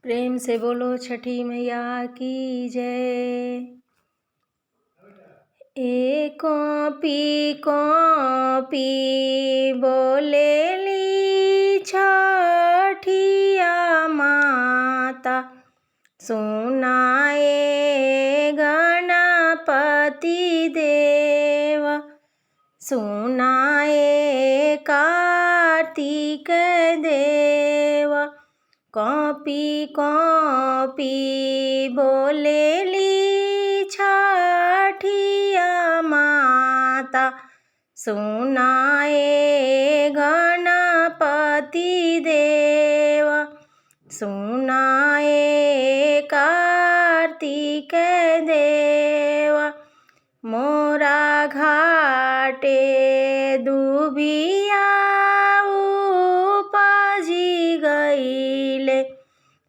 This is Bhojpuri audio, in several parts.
प्रेम से बोलो छठी मैया की जय। ए कॉपी बोलेली छठिया माता, सुनाए गणपति देव, सुनाए कार्तिक देव। कॉपी बोलेली छठिया माता, सुनाए गणपति देव, सुनाए कार्तिक देव। मोरा घाटे दुबिया उपजी गईले,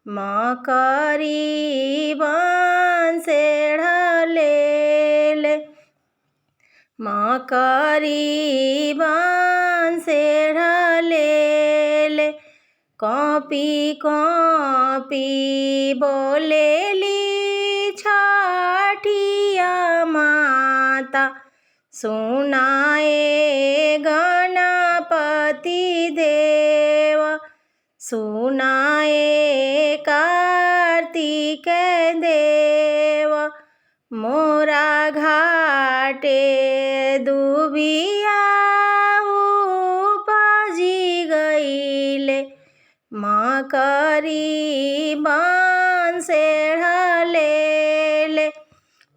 मकरी बंसेढ़ लेले, मकरी बंसेढ़ लेले। कॉपी बोलेली छठिया माता, सुनाए गणपति देव, सुनाए कार्तिक देव। मोरा घाटे दुबिया उपजी गईले, मकरी बंसेढ़ लेले,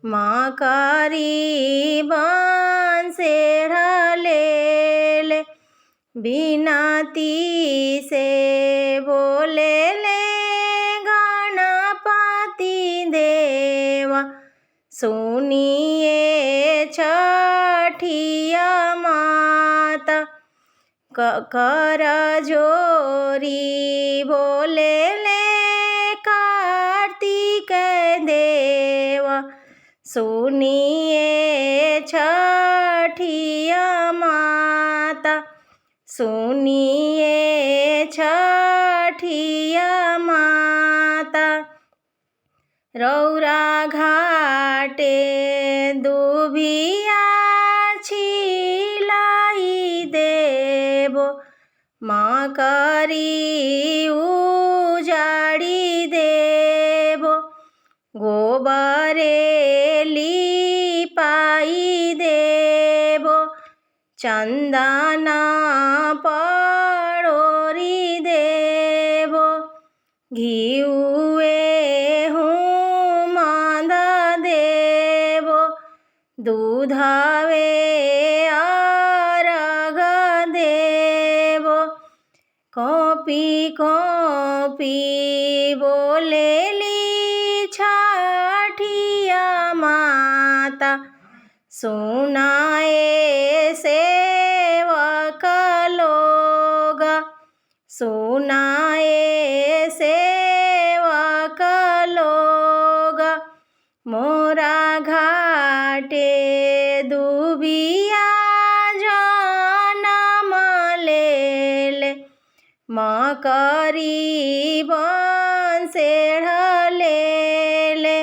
मकरी बंसेढ़ लेले। बिनती से बोलेले गणपति देवा, सुनिए छठिया माता। कर जोरी बोलेले कार्तिक देव, सुनिए छठिया माता, सुनिए छठिया माता। रौरा घाटे दुबिया छिलाई देबो, मकरी उजाड़ी देबो, गोबरे लिपाई देबो, चंदना पड़ोरी देबो, घिउए हुमद देबो, दूधवे अर्घ देबो। कॉपी बोलेली छठिया माता, सुनाए सेवक लोग, सुनाए सेवक लोग। मोरा घाटे दुबिया जनम लेले, मकरी बंसेढ़ लेले,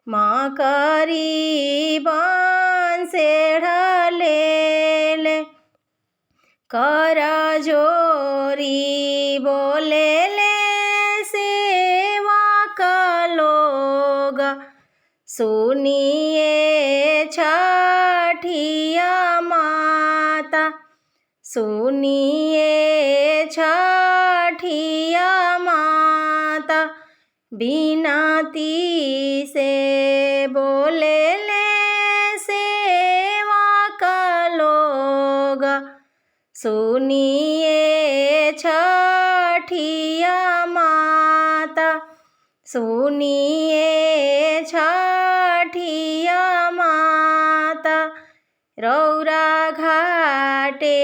मकरी बंसेढ़ लेले। कर जोरी बोलेले सेवक लोग, सुनिए छठिया माता, सुनिए छठिया माता। बिनती से बोलेले सेवक लोग, सुनिए छठिया माता, सुनिए छठिया माता। रौरा घाटे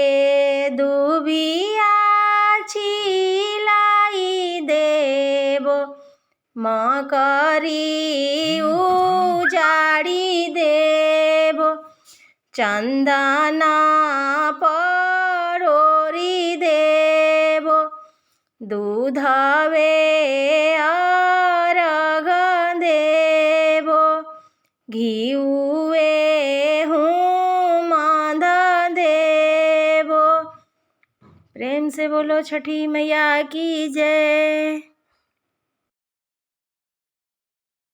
दुबिया छिलाई देबो, मकरी उजाड़ी देबो, चंदना पड़ोरी देबो, दूधवे घिउए हूँ मांधा देवो। प्रेम से बोलो छठी मैया की जय।